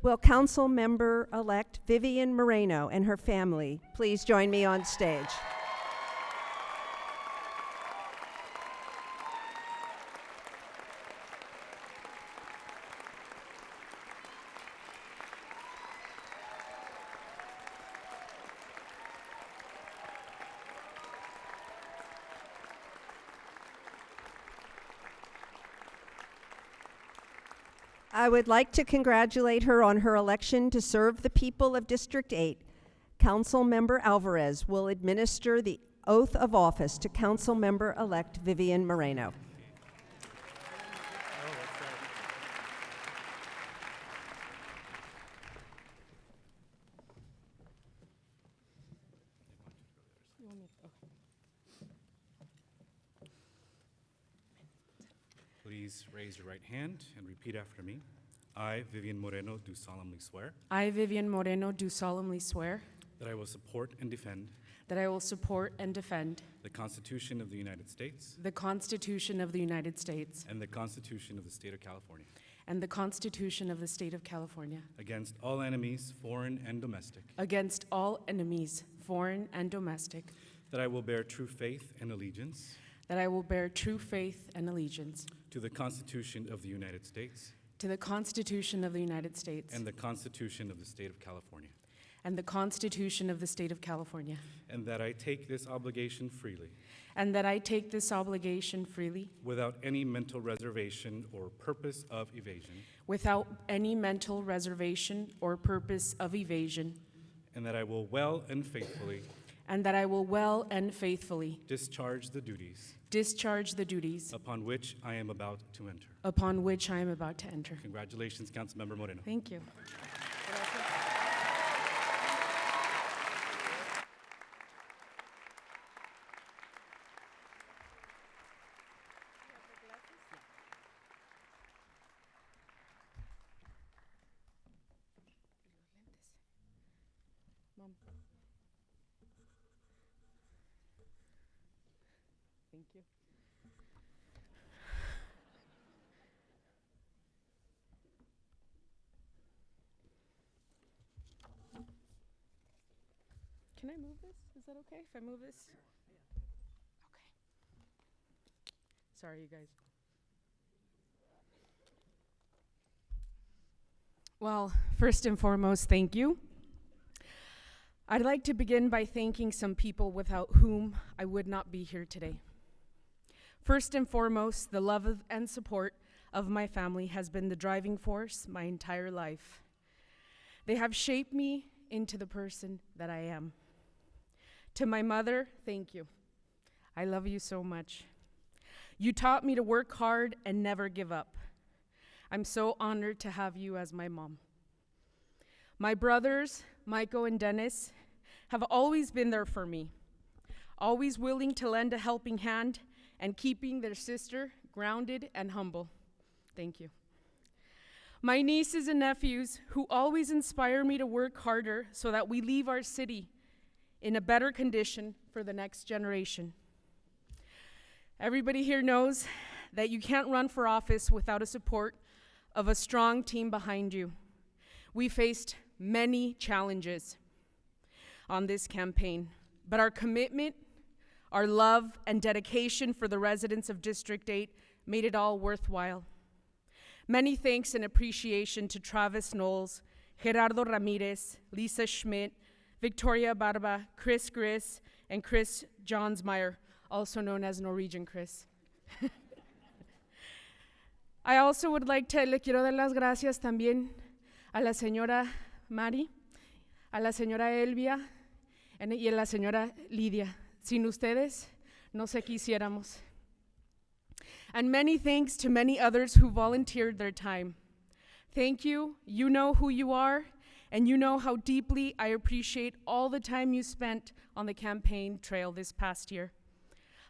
Will Council Member-elect Vivian Moreno and her family please join me on stage? I would like to congratulate her on her election to serve the people of District 8. Council Member Alvarez will administer the oath of office to Council Member-elect Vivian Moreno. Please raise your right hand and repeat after me. I, Vivian Moreno, do solemnly swear I, Vivian Moreno, do solemnly swear that I will support and defend that I will support and defend the Constitution of the United States the Constitution of the United States and the Constitution of the State of California and the Constitution of the State of California against all enemies, foreign and domestic, against all enemies, foreign and domestic, that I will bear true faith and allegiance that I will bear true faith and allegiance to the Constitution of the United States to the Constitution of the United States and the Constitution of the State of California, and the Constitution of the State of California, and that I take this obligation freely and that I take this obligation freely without any mental reservation or purpose of evasion, without any mental reservation or purpose of evasion, and that I will well and faithfully and that I will well and faithfully discharge the duties discharge the duties upon which I am about to enter. upon which I am about to enter. Congratulations, Councilmember Moreno. Thank you. Mom. Thank you. Can I move this? Is that okay if I move this? Okay. Sorry, you guys. Well, first and foremost, thank you. I'd like to begin by thanking some people without whom I would not be here today. First and foremost, the love and support of my family has been the driving force my entire life. They have shaped me into the person that I am. To my mother, thank you. I love you so much. You taught me to work hard and never give up. I'm so honored to have you as my mom. My brothers, Michael and Dennis, have always been there for me, always willing to lend a helping hand and keeping their sister grounded and humble. Thank you. My nieces and nephews, who always inspire me to work harder so that we leave our city in a better condition for the next generation. Everybody here knows that you can't run for office without a support of a strong team behind you. We faced many challenges on this campaign, but our commitment, our love, and dedication for the residents of District 8 made it all worthwhile. Many thanks and appreciation to Travis Knowles, Gerardo Ramirez, Lisa Schmidt, Victoria Barba, Chris Gris, and Chris Johnsmeyer, also known as Norwegian Chris. I also would like to le quiero dar las gracias también a la señora Mari, a la señora Elvia y a la señora Lidia. Sin ustedes, no sé qué hiciéramos. And many thanks to many others who volunteered their time. Thank you. You know who you are, and you know how deeply I appreciate all the time you spent on the campaign trail this past year.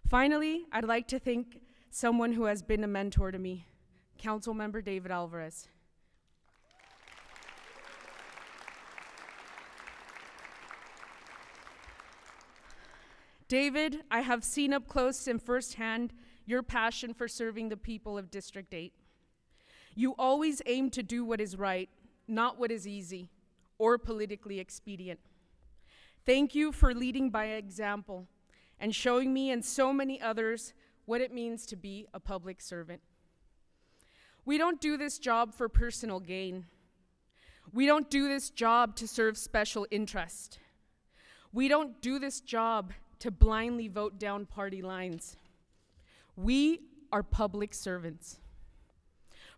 Finally, I'd like to thank someone who has been a mentor to me, Councilmember David Alvarez. David, I have seen up close and firsthand your passion for serving the people of District 8. You always aim to do what is right, not what is easy or politically expedient. Thank you for leading by example and showing me and so many others what it means to be a public servant. We don't do this job for personal gain. We don't do this job to serve special interest. We don't do this job to blindly vote down party lines. We are public servants.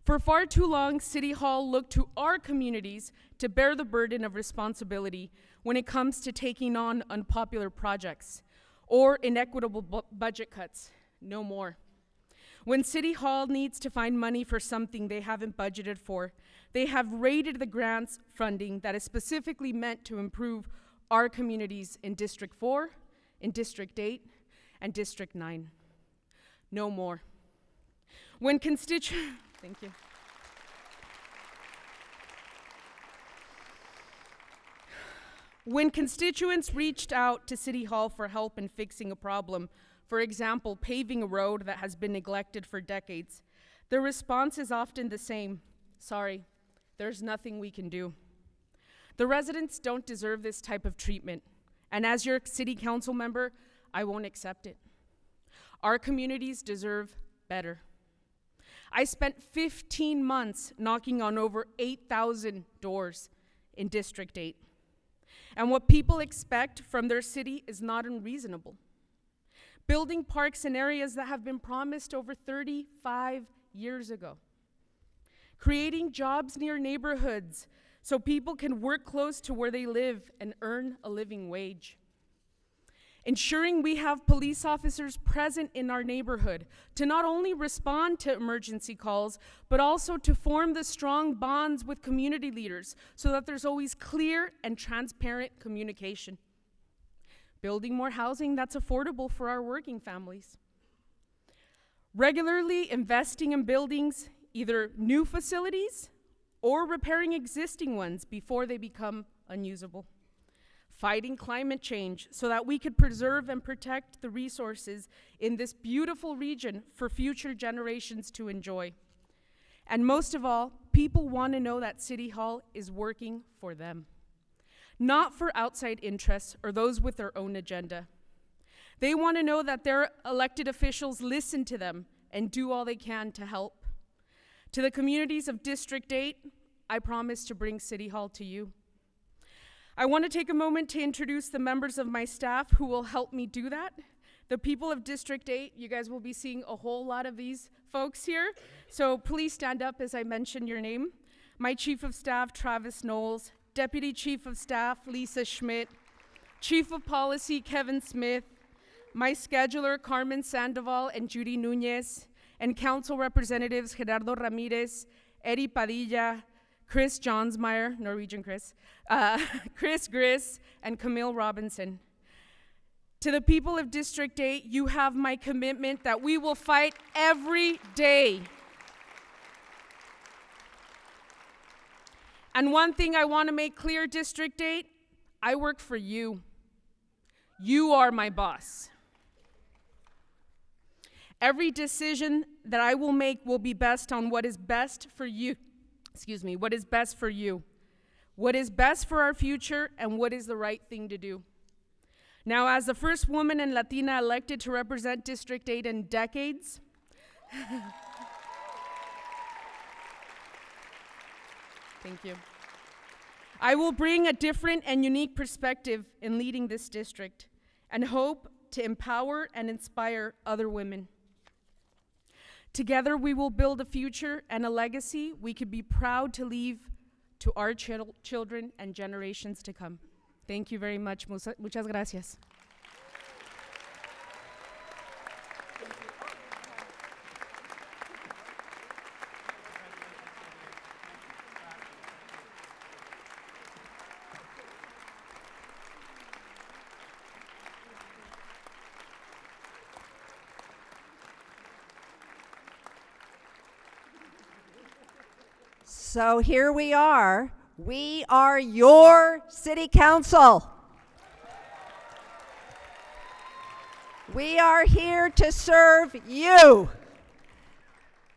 For far too long, City Hall looked to our communities to bear the burden of responsibility when it comes to taking on unpopular projects or inequitable budget cuts. No more. When City Hall needs to find money for something they haven't budgeted for, they have raided the grants funding that is specifically meant to improve our communities in District 4, in District 8, and District 9. No more. When Thank you. When constituents reached out to City Hall for help in fixing a problem, for example, paving a road that has been neglected for decades, the response is often the same: sorry, there's nothing we can do. The residents don't deserve this type of treatment, and as your city council member, I won't accept it. Our communities deserve better. I spent 15 months knocking on over 8,000 doors in District 8. And what people expect from their city is not unreasonable. Building parks in areas that have been promised over 35 years ago. Creating jobs near neighborhoods so people can work close to where they live and earn a living wage. Ensuring we have police officers present in our neighborhood to not only respond to emergency calls, but also to form the strong bonds with community leaders so that there's always clear and transparent communication. Building more housing that's affordable for our working families. Regularly investing in buildings, either new facilities or repairing existing ones before they become unusable. Fighting climate change so that we could preserve and protect the resources in this beautiful region for future generations to enjoy. And most of all, people want to know that City Hall is working for them, not for outside interests or those with their own agenda. They want to know that their elected officials listen to them and do all they can to help. To the communities of District 8, I promise to bring City Hall to you. I want to take a moment to introduce the members of my staff who will help me do that. The people of District 8, you guys will be seeing a whole lot of these folks here. So please stand up as I mention your name. My Chief of Staff, Travis Knowles. Deputy Chief of Staff, Lisa Schmidt. Chief of Policy, Kevin Smith. My scheduler, Carmen Sandoval and Judy Nunez. And council representatives, Gerardo Ramirez, Eddie Padilla, Chris Johnsmeyer, Norwegian Chris, Chris Griss, and Camille Robinson. To the people of District 8, you have my commitment that we will fight every day. And one thing I want to make clear, District 8, I work for you. You are my boss. Every decision that I will make will be based on what is best for you. What is best for you, what is best for our future, and what is the right thing to do. Now, as the first woman and Latina elected to represent District 8 in decades, thank you. I will bring a different and unique perspective in leading this district and hope to empower and inspire other women. Together, we will build a future and a legacy we could be proud to leave to our children and generations to come. Thank you very much. Muchas gracias. So here we are. We are your city council. We are here to serve you.